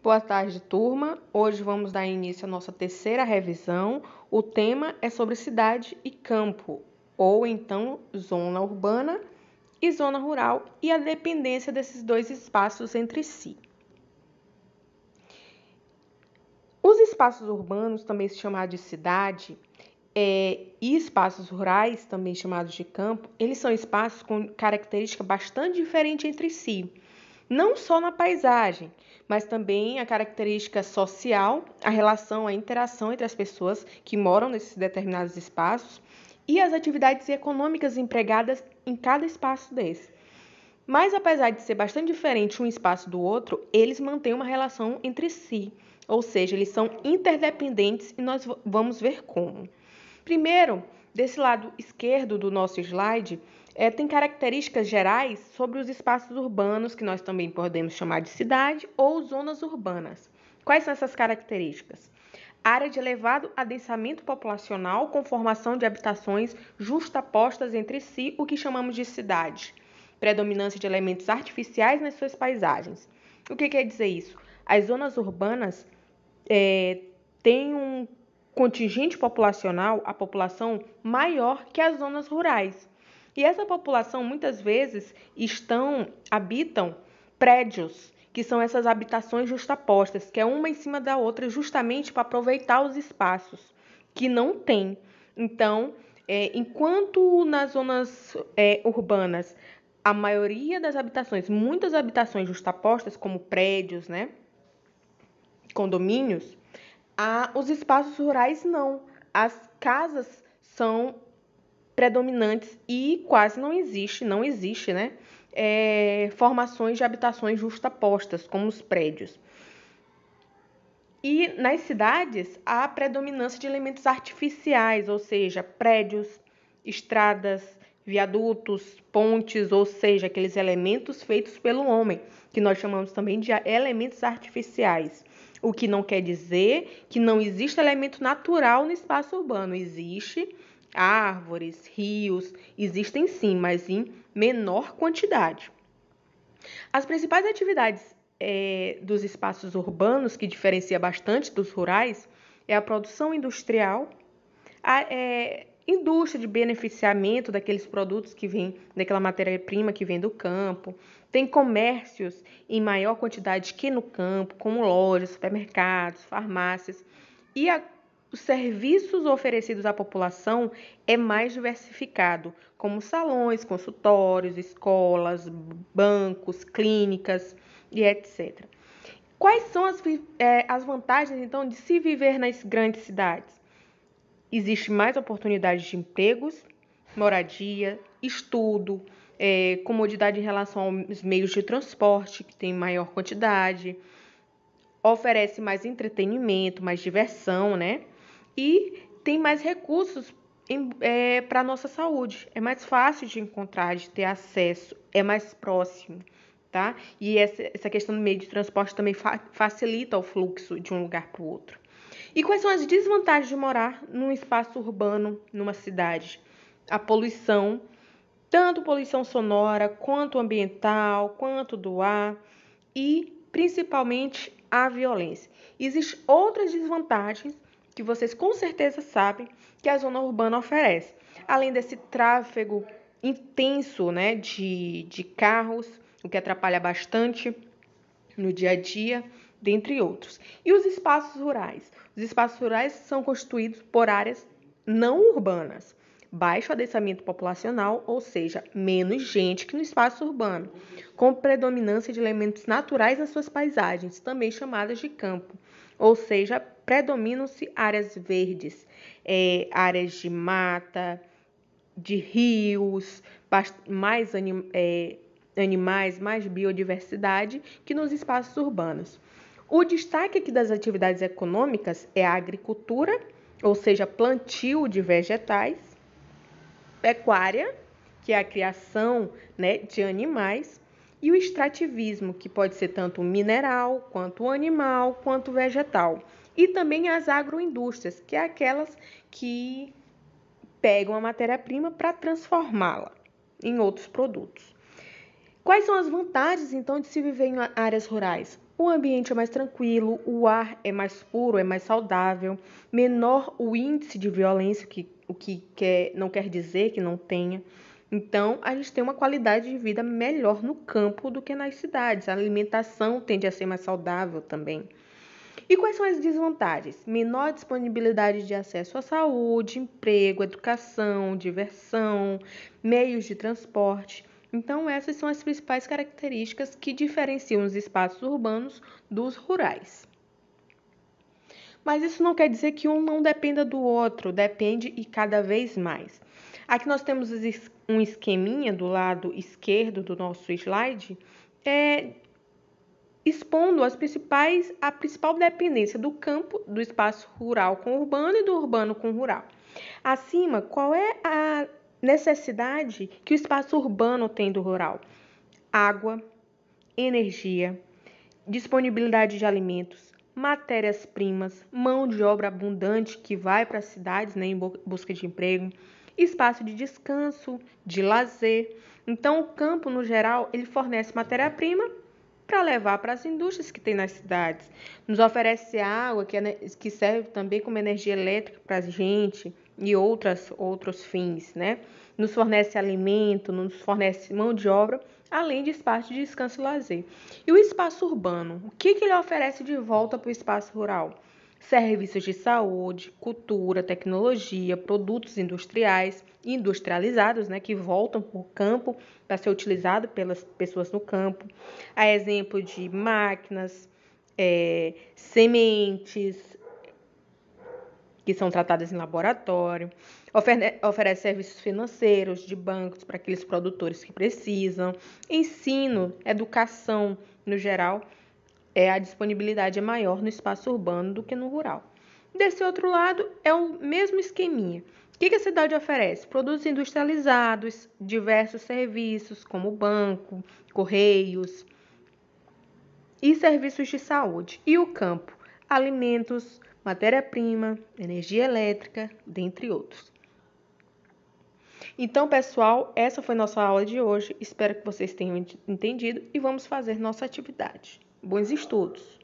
Boa tarde, turma. Hoje vamos dar início à nossa terceira revisão. O tema é sobre cidade e campo, ou então zona urbana e zona rural, e a dependência desses dois espaços entre si. Os espaços urbanos, também chamados de cidade, e espaços rurais, também chamados de campo, eles são espaços com característica bastante diferente entre si. Não só na paisagem, mas também a característica social, a relação, a interação entre as pessoas que moram nesses determinados espaços e as atividades econômicas empregadas em cada espaço desse. Mas apesar de ser bastante diferente um espaço do outro, eles mantêm uma relação entre si, ou seja, eles são interdependentes e nós vamos ver como. Primeiro, desse lado esquerdo do nosso slide, tem características gerais sobre os espaços urbanos, que nós também podemos chamar de cidade ou zonas urbanas. Quais são essas características? Área de elevado adensamento populacional com formação de habitações justapostas entre si, o que chamamos de cidade. Predominância de elementos artificiais nas suas paisagens. O que quer dizer isso? As zonas urbanas têm um contingente populacional, a população maior que as zonas rurais. E essa população muitas vezes habitam prédios, que são essas habitações justapostas, que é uma em cima da outra, justamente para aproveitar os espaços que não tem. Então, enquanto nas zonas urbanas, a maioria das habitações, muitas habitações justapostas, como prédios, né, condomínios, os espaços rurais não. As casas são predominantes e quase não existe, né? Formações de habitações justapostas, como os prédios. E nas cidades, há a predominância de elementos artificiais, ou seja, prédios, estradas, viadutos, pontes, ou seja, aqueles elementos feitos pelo homem, que nós chamamos também de elementos artificiais. O que não quer dizer que não existe elemento natural no espaço urbano. Existe árvores, rios, existem sim, mas em menor quantidade. As principais atividades dos espaços urbanos, que diferencia bastante dos rurais, é a produção industrial, a indústria de beneficiamento daqueles produtos que vêm, daquela matéria-prima que vem do campo. Tem comércios em maior quantidade que no campo, como lojas, supermercados, farmácias. E os serviços oferecidos à população é mais diversificado, como salões, consultórios, escolas, bancos, clínicas e etc. Quais são as vantagens, então, de se viver nas grandes cidades? Existe mais oportunidades de empregos, moradia, estudo, comodidade em relação aos meios de transporte, que tem maior quantidade, oferece mais entretenimento, mais diversão, né? E tem mais recursos para a nossa saúde. É mais fácil de encontrar, de ter acesso, é mais próximo, tá? E essa questão do meio de transporte também facilita o fluxo de um lugar para o outro. E quais são as desvantagens de morar num espaço urbano, numa cidade? A poluição, tanto poluição sonora, quanto ambiental, quanto do ar e, principalmente, a violência. Existem outras desvantagens que vocês com certeza sabem que a zona urbana oferece. Além desse tráfego intenso, né, de carros, o que atrapalha bastante no dia a dia, dentre outros. E os espaços rurais? Os espaços rurais são constituídos por áreas não urbanas, baixo adensamento populacional, ou seja, menos gente que no espaço urbano, com predominância de elementos naturais nas suas paisagens, também chamadas de campo, ou seja, predominam-se áreas verdes, áreas de mata, de rios, mais animais, mais biodiversidade que nos espaços urbanos. O destaque aqui das atividades econômicas é a agricultura, ou seja, plantio de vegetais, pecuária, que é a criação, né, de animais, e o extrativismo, que pode ser tanto mineral, quanto animal, quanto vegetal. E também as agroindústrias, que é aquelas que pegam a matéria-prima para transformá-la em outros produtos. Quais são as vantagens, então, de se viver em áreas rurais? O ambiente é mais tranquilo, o ar é mais puro, é mais saudável, menor o índice de violência, não quer dizer que não tenha. Então, a gente tem uma qualidade de vida melhor no campo do que nas cidades. A alimentação tende a ser mais saudável também. E quais são as desvantagens? Menor disponibilidade de acesso à saúde, emprego, educação, diversão, meios de transporte. Então, essas são as principais características que diferenciam os espaços urbanos dos rurais. Mas isso não quer dizer que um não dependa do outro, depende e cada vez mais. Aqui nós temos um esqueminha do lado esquerdo do nosso slide, expondo a principal dependência do campo, do espaço rural com o urbano e do urbano com o rural. Acima, qual é a necessidade que o espaço urbano tem do rural? Água, energia, disponibilidade de alimentos, matérias-primas, mão de obra abundante que vai para as cidades, né, em busca de emprego, espaço de descanso, de lazer. Então, o campo, no geral, ele fornece matéria-prima para levar para as indústrias que tem nas cidades. Nos oferece água, que serve também como energia elétrica para a gente e outros fins, né? Nos fornece alimento, nos fornece mão de obra, além de espaço de descanso e lazer. E o espaço urbano? O que ele oferece de volta para o espaço rural? Serviços de saúde, cultura, tecnologia, produtos industriais, industrializados, né, que voltam para o campo para ser utilizado pelas pessoas no campo. A exemplo de máquinas, sementes, que são tratadas em laboratório, oferece serviços financeiros de bancos para aqueles produtores que precisam, ensino, educação no geral, a disponibilidade é maior no espaço urbano do que no rural. Desse outro lado, é o mesmo esqueminha. O que a cidade oferece? Produtos industrializados, diversos serviços como banco, correios e serviços de saúde. E o campo? Alimentos, matéria-prima, energia elétrica, dentre outros. Então, pessoal, essa foi nossa aula de hoje. Espero que vocês tenham entendido e vamos fazer nossa atividade. Bons estudos!